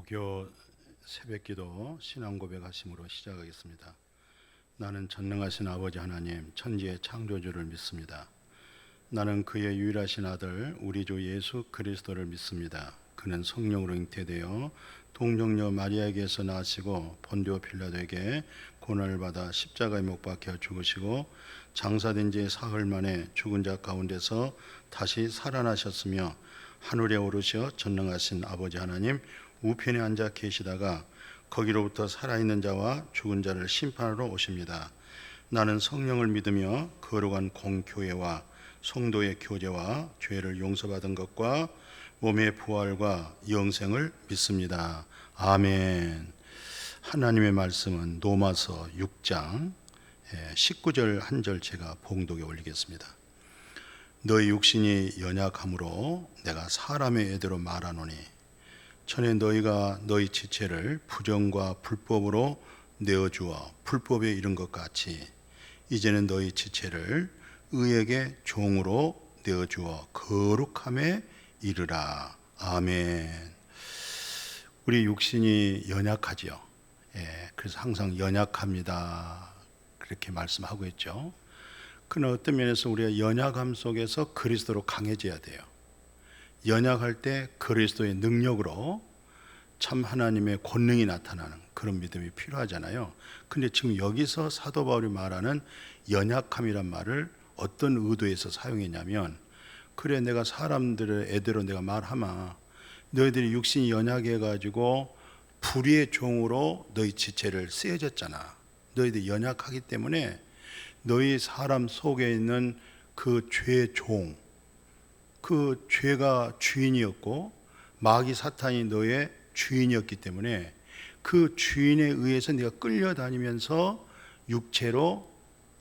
목요 새벽기도 신앙 고백하심으로 시작하겠습니다. 나는 전능하신 아버지 하나님 천지의 창조주를 믿습니다. 나는 그의 유일하신 아들 우리 주 예수 그리스도를 믿습니다. 그는 성령으로 잉태되어 동정녀 마리아에게서 나시고 본디오 빌라도에게 고난을 받아 십자가에 못 박혀 죽으시고 장사된 지 사흘 만에 죽은 자 가운데서 다시 살아나셨으며 하늘에 오르셔 전능하신 아버지 하나님 우편에 앉아 계시다가 거기로부터 살아있는 자와 죽은 자를 심판하러 오십니다. 나는 성령을 믿으며 거룩한 공교회와 성도의 교제와 죄를 용서받은 것과 몸의 부활과 영생을 믿습니다. 아멘. 하나님의 말씀은 로마서 6장 19절 한 절 제가 봉독에 올리겠습니다. 너희 육신이 연약함으로 내가 사람의 애대로 말하노니 전에 너희가 너희 지체를 부정과 불법으로 내어주어 불법에 이른 것 같이 이제는 너희 지체를 의에게 종으로 내어주어 거룩함에 이르라. 아멘. 우리 육신이 연약하지요. 그래서 항상 연약합니다 그렇게 말씀하고 있죠. 그러나 어떤 면에서 우리가 연약함 속에서 그리스도로 강해져야 돼요. 연약할 때 그리스도의 능력으로 참 하나님의 권능이 나타나는 그런 믿음이 필요하잖아요. 근데 지금 여기서 사도 바울이 말하는 연약함이란 말을 어떤 의도에서 사용했냐면, 그래 내가 사람들의 애대로 내가 말하마 너희들이 육신이 연약해 가지고 불의의 종으로 너희 지체를 쓰여졌잖아. 너희들이 연약하기 때문에 너희 사람 속에 있는 그 죄의 종, 그 죄가 주인이었고 마귀 사탄이 너의 주인이었기 때문에 그 주인에 의해서 네가 끌려다니면서 육체로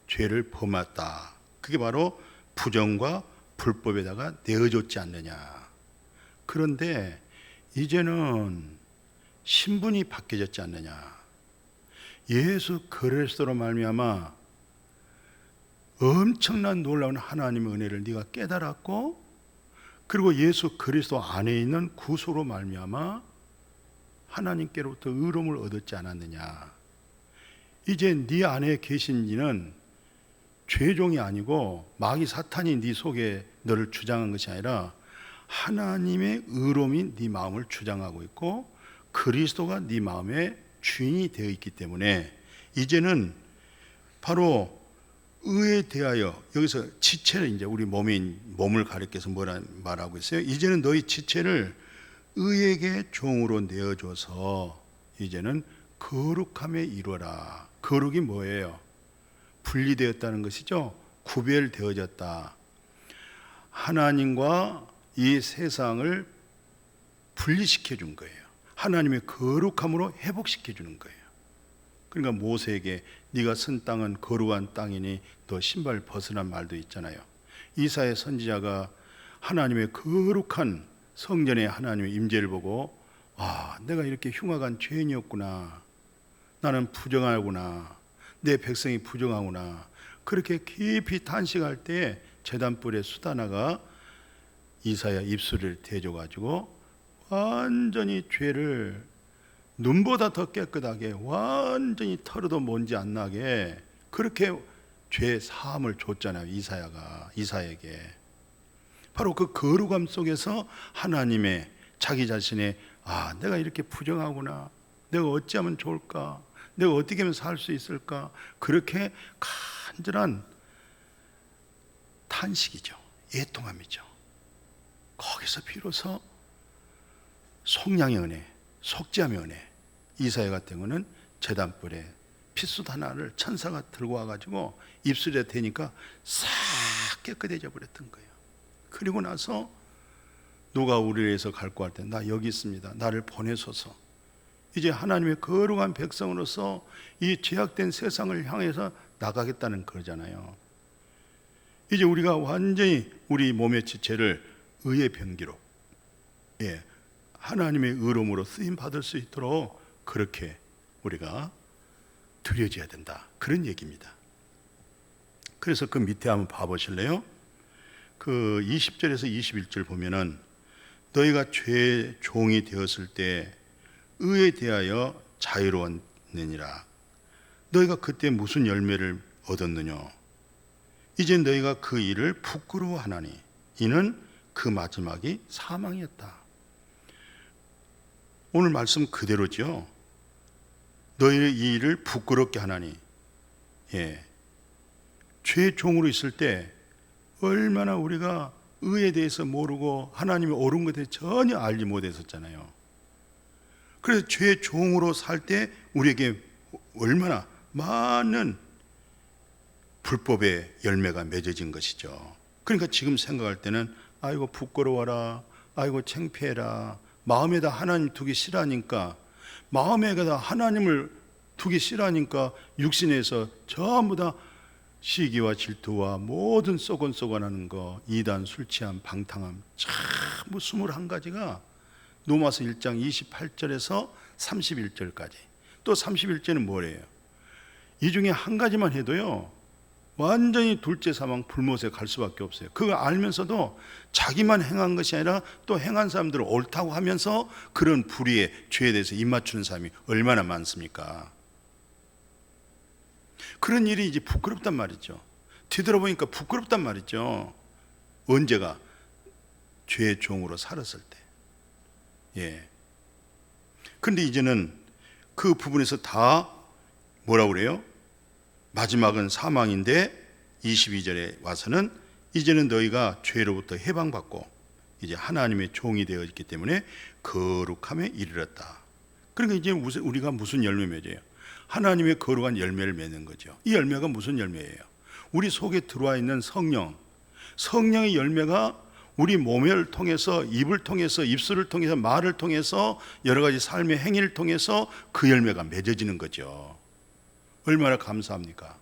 죄를 범했다. 그게 바로 부정과 불법에다가 내어줬지 않느냐. 그런데 이제는 신분이 바뀌어졌지 않느냐. 예수 그리스도로 말미암아 엄청난 놀라운 하나님의 은혜를 네가 깨달았고, 그리고 예수 그리스도 안에 있는 구속으로 말미암아 하나님께로부터 의로움을 얻었지 않았느냐. 이제 네 안에 계신 이는 죄종이 아니고 마귀 사탄이 네 속에 너를 주장한 것이 아니라 하나님의 의로움이 네 마음을 주장하고 있고 그리스도가 네 마음의 주인이 되어 있기 때문에 이제는 바로 의에 대하여, 여기서 지체를 이제 우리 몸을 가리켜서 뭐라 말하고 있어요? 이제는 너희 지체를 의에게 종으로 내어줘서 이제는 거룩함에 이르라. 거룩이 뭐예요? 분리되었다는 것이죠. 구별되어졌다. 하나님과 이 세상을 분리시켜 준 거예요. 하나님의 거룩함으로 회복시켜 주는 거예요. 그러니까 모세에게 네가 선 땅은 거룩한 땅이니 너 신발 벗으란 말도 있잖아요. 이사야 선지자가 하나님의 거룩한 성전의 하나님의 임재를 보고 내가 이렇게 흉악한 죄인이었구나. 나는 부정하구나. 내 백성이 부정하구나. 그렇게 깊이 탄식할 때 제단불에 수다나가 이사야 입술을 대줘가지고 완전히 죄를 눈보다 더 깨끗하게 완전히 털어도 먼지 안 나게 그렇게 죄 사함을 줬잖아요. 이사야에게. 바로 그 거룩함 속에서 하나님의 자기 자신의 내가 이렇게 부정하구나. 내가 어찌하면 좋을까? 내가 어떻게 하면 살 수 있을까? 그렇게 간절한 탄식이죠. 애통함이죠. 거기서 비로소 속량의 은혜, 속죄함의 은혜. 이사야 같은 경우는 제단불에 핏숫 하나를 천사가 들고 와가지고 입술에 대니까 싹 깨끗해져 버렸던 거예요. 그리고 나서 누가 우리를 위해서 갈고 할 때 나 여기 있습니다. 나를 보내소서. 이제 하나님의 거룩한 백성으로서 이 죄악된 세상을 향해서 나가겠다는 거잖아요. 이제 우리가 완전히 우리 몸의 지체를 의의 병기로 하나님의 의로움으로 쓰임 받을 수 있도록 그렇게 우리가 드려져야 된다. 그런 얘기입니다. 그래서 그 밑에 한번 봐보실래요? 그 20절에서 21절 보면은 너희가 죄의 종이 되었을 때 의에 대하여 자유로웠느니라. 너희가 그때 무슨 열매를 얻었느냐? 이제 너희가 그 일을 부끄러워하나니 이는 그 마지막이 사망이었다. 오늘 말씀 그대로죠. 너희의 이 일을 부끄럽게 하나니, 죄의 종으로 있을 때 얼마나 우리가 의에 대해서 모르고 하나님의 옳은 것에 대해 전혀 알지 못했었잖아요. 그래서 죄의 종으로 살 때 우리에게 얼마나 많은 불법의 열매가 맺어진 것이죠. 그러니까 지금 생각할 때는 아이고 부끄러워라, 아이고 창피해라, 마음에다 하나님 두기 싫어하니까, 마음에다 하나님을 두기 싫어하니까 육신에서 전부 다 시기와 질투와 모든 쏘곤쏘곤하는 거, 이단, 술 취함, 방탕함, 전부 21가지가 로마서 1장 28절에서 31절까지. 또 31절은 뭐래요? 이 중에 한 가지만 해도요 완전히 둘째 사망 불못에 갈 수밖에 없어요. 그거 알면서도 자기만 행한 것이 아니라 또 행한 사람들을 옳다고 하면서 그런 불의의 죄에 대해서 입맞추는 사람이 얼마나 많습니까? 그런 일이 이제 부끄럽단 말이죠. 뒤돌아보니까 부끄럽단 말이죠. 언제가? 죄의 종으로 살았을 때. 그런데 이제는 그 부분에서 다 뭐라고 그래요? 마지막은 사망인데 22절에 와서는 이제는 너희가 죄로부터 해방받고 이제 하나님의 종이 되어 있기 때문에 거룩함에 이르렀다. 그러니까 이제 우리가 무슨 열매 맺어요? 하나님의 거룩한 열매를 맺는 거죠. 이 열매가 무슨 열매예요? 우리 속에 들어와 있는 성령의 열매가 우리 몸을 통해서, 입을 통해서, 입술을 통해서, 말을 통해서, 여러 가지 삶의 행위를 통해서 그 열매가 맺어지는 거죠. 얼마나 감사합니까?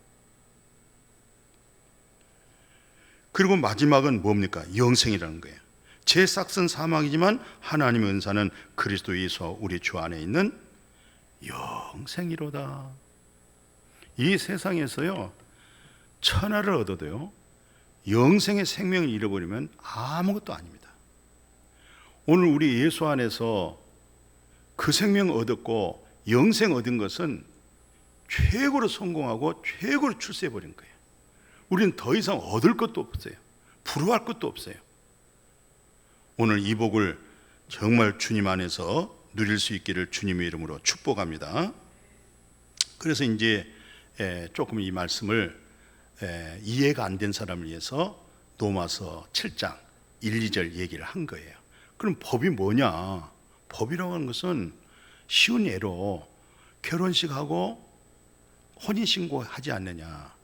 그리고 마지막은 뭡니까? 영생이라는 거예요. 제 싹은 사망이지만 하나님의 은사는 그리스도 예수 우리 주 안에 있는 영생이로다. 이 세상에서요 천하를 얻어도요 영생의 생명을 잃어버리면 아무것도 아닙니다. 오늘 우리 예수 안에서 그 생명을 얻었고 영생 얻은 것은 최고로 성공하고 최고로 출세해버린 거예요. 우리는 더 이상 얻을 것도 없어요. 부러워할 것도 없어요. 오늘 이 복을 정말 주님 안에서 누릴 수 있기를 주님의 이름으로 축복합니다. 그래서 이제 조금 이 말씀을 이해가 안 된 사람을 위해서 로마서 7장 1, 2절 얘기를 한 거예요. 그럼 법이 뭐냐? 법이라고 하는 것은 쉬운 예로 결혼식하고 혼인신고하지 않느냐.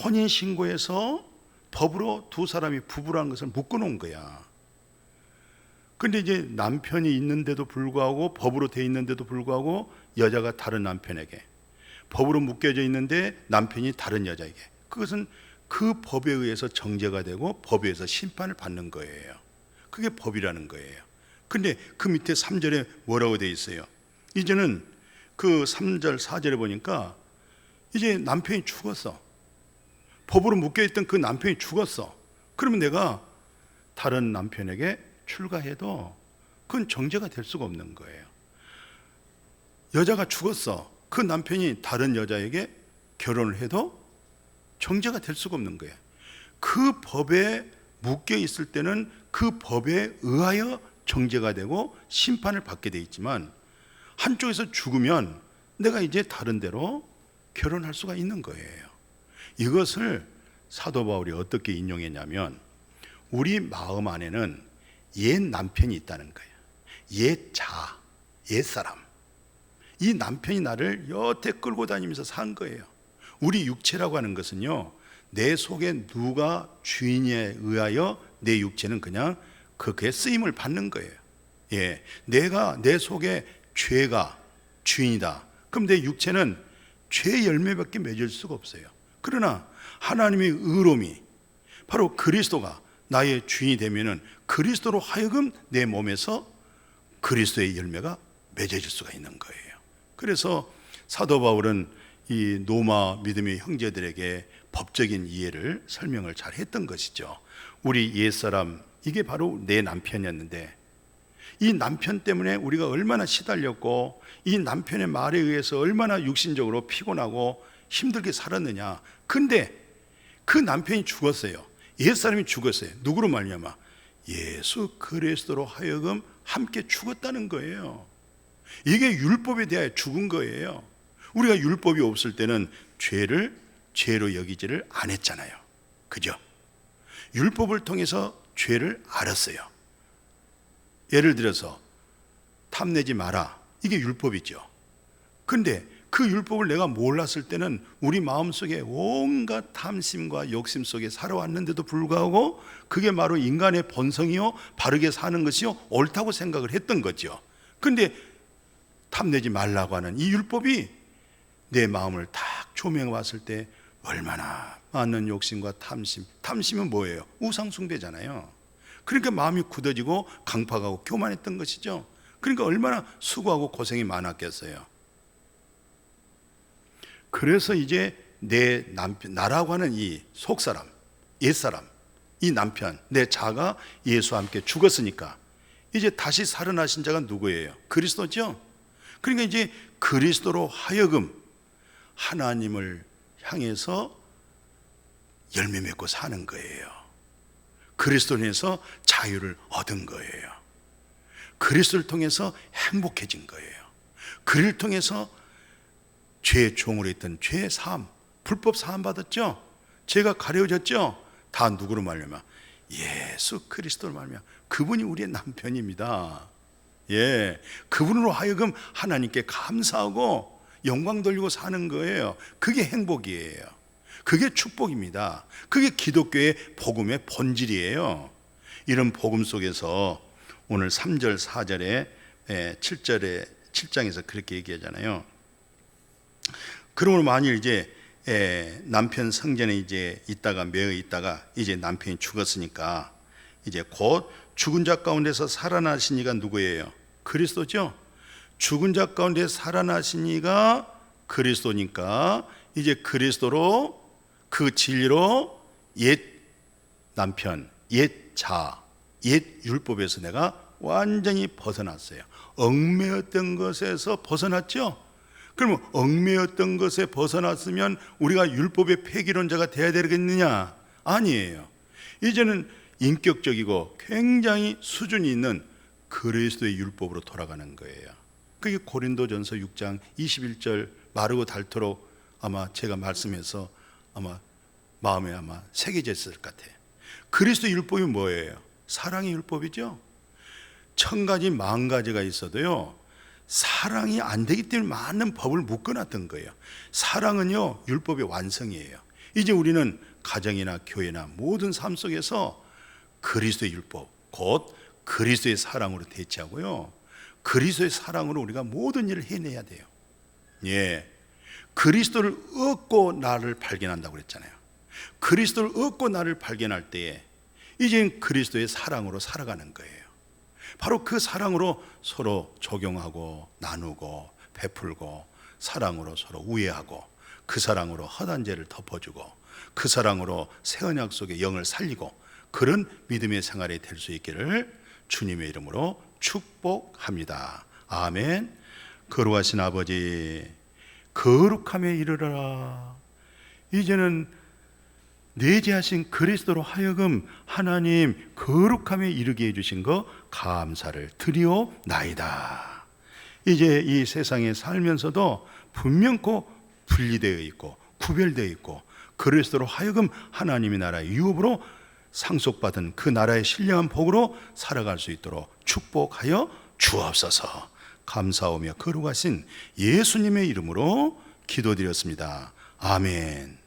혼인신고에서 법으로 두 사람이 부부라는 것을 묶어놓은 거야. 근데 이제 남편이 있는데도 불구하고, 법으로 돼 있는데도 불구하고 여자가 다른 남편에게, 법으로 묶여져 있는데 남편이 다른 여자에게, 그것은 그 법에 의해서 정죄가 되고 법에 의해서 심판을 받는 거예요. 그게 법이라는 거예요. 근데 그 밑에 3절에 뭐라고 돼 있어요? 이제는 그 3절 4절에 보니까 이제 남편이 죽었어. 법으로 묶여있던 그 남편이 죽었어. 그러면 내가 다른 남편에게 출가해도 그건 정죄가 될 수가 없는 거예요. 여자가 죽었어. 그 남편이 다른 여자에게 결혼을 해도 정죄가 될 수가 없는 거예요. 그 법에 묶여 있을 때는 그 법에 의하여 정죄가 되고 심판을 받게 돼 있지만, 한쪽에서 죽으면 내가 이제 다른 데로 결혼할 수가 있는 거예요. 이것을 사도 바울이 어떻게 인용했냐면, 우리 마음 안에는 옛 남편이 있다는 거예요. 옛 자, 옛 사람. 이 남편이 나를 여태 끌고 다니면서 산 거예요. 우리 육체라고 하는 것은요, 내 속에 누가 주인에 의하여 내 육체는 그냥 그게 쓰임을 받는 거예요. 내가 내 속에 죄가 주인이다. 그럼 내 육체는 죄의 열매밖에 맺을 수가 없어요. 그러나 하나님의 의로움이, 바로 그리스도가 나의 주인이 되면은 그리스도로 하여금 내 몸에서 그리스도의 열매가 맺어질 수가 있는 거예요. 그래서 사도 바울은 이 로마 믿음의 형제들에게 법적인 이해를 설명을 잘 했던 것이죠. 우리 옛사람, 이게 바로 내 남편이었는데 이 남편 때문에 우리가 얼마나 시달렸고 이 남편의 말에 의해서 얼마나 육신적으로 피곤하고 힘들게 살았느냐. 근데 그 남편이 죽었어요. 옛사람이 죽었어요. 누구로 말미암아? 예수 그리스도로 하여금 함께 죽었다는 거예요. 이게 율법에 대하여 죽은 거예요. 우리가 율법이 없을 때는 죄를 죄로 여기지를 안 했잖아요. 그죠? 율법을 통해서 죄를 알았어요. 예를 들어서 탐내지 마라. 이게 율법이죠. 근데 그 율법을 내가 몰랐을 때는 우리 마음속에 온갖 탐심과 욕심 속에 살아왔는데도 불구하고 그게 바로 인간의 본성이요, 바르게 사는 것이요, 옳다고 생각을 했던 거죠. 근데 탐내지 말라고 하는 이 율법이 내 마음을 딱 조명해 왔을 때 얼마나 많은 욕심과 탐심은 뭐예요? 우상숭배잖아요. 그러니까 마음이 굳어지고 강팍하고 교만했던 것이죠. 그러니까 얼마나 수고하고 고생이 많았겠어요. 그래서 이제 내 남편, 나라고 하는 이 속사람, 옛사람, 이 남편, 내 자가 예수와 함께 죽었으니까 이제 다시 살아나신 자가 누구예요? 그리스도죠. 그러니까 이제 그리스도로 하여금 하나님을 향해서 열매 맺고 사는 거예요. 그리스도로 인해서 자유를 얻은 거예요. 그리스도를 통해서 행복해진 거예요. 그를 통해서 죄의 종으로 있던 죄의 사함, 불법 사함 받았죠. 죄가 가려졌죠. 다 누구로 말미암아? 예수 그리스도로 말미암아. 그분이 우리의 남편입니다. 예, 그분으로 하여금 하나님께 감사하고 영광 돌리고 사는 거예요. 그게 행복이에요. 그게 축복입니다. 그게 기독교의 복음의 본질이에요. 이런 복음 속에서 오늘 3절, 4절에 7절에 7장에서 그렇게 얘기하잖아요. 그러므로 만일 이제 남편 성전에 이제 있다가 매어 있다가 이제 남편이 죽었으니까 이제 곧 죽은 자 가운데서 살아나신 이가 누구예요? 그리스도죠. 죽은 자 가운데 살아나신 이가 그리스도니까 이제 그리스도로 그 진리로 옛 남편, 옛 자, 옛 율법에서 내가 완전히 벗어났어요. 얽매였던 것에서 벗어났죠. 그러면 얽매였던 것에 벗어났으면 우리가 율법의 폐기론자가 돼야 되겠느냐? 아니에요. 이제는 인격적이고 굉장히 수준이 있는 그리스도의 율법으로 돌아가는 거예요. 그게 고린도전서 6장 21절 마르고 닳도록 아마 제가 말씀해서 아마 마음에 아마 새겨져 있을 것 같아요. 그리스도 율법이 뭐예요? 사랑의 율법이죠. 1000가지 10,000가지가 있어도요, 사랑이 안 되기 때문에 많은 법을 묶어놨던 거예요. 사랑은요, 율법의 완성이에요. 이제 우리는 가정이나 교회나 모든 삶 속에서 그리스도의 율법, 곧 그리스도의 사랑으로 대체하고요, 그리스도의 사랑으로 우리가 모든 일을 해내야 돼요. 예, 그리스도를 얻고 나를 발견한다고 그랬잖아요. 그리스도를 얻고 나를 발견할 때에 이제 그리스도의 사랑으로 살아가는 거예요. 바로 그 사랑으로 서로 적용하고 나누고 베풀고, 사랑으로 서로 우애하고, 그 사랑으로 허단 죄를 덮어주고, 그 사랑으로 새 언약 속에 영을 살리고, 그런 믿음의 생활이 될 수 있기를 주님의 이름으로 축복합니다. 아멘. 거룩하신 아버지, 거룩함에 이르러라. 이제는 내재하신 그리스도로 하여금 하나님 거룩함에 이르게 해주신 거 감사를 드리옵나이다. 이제 이 세상에 살면서도 분명코 분리되어 있고 구별되어 있고 그리스도로 하여금 하나님의 나라의 유업으로 상속받은 그 나라의 신령한 복으로 살아갈 수 있도록 축복하여 주옵소서. 감사하며 거룩하신 예수님의 이름으로 기도드렸습니다. 아멘.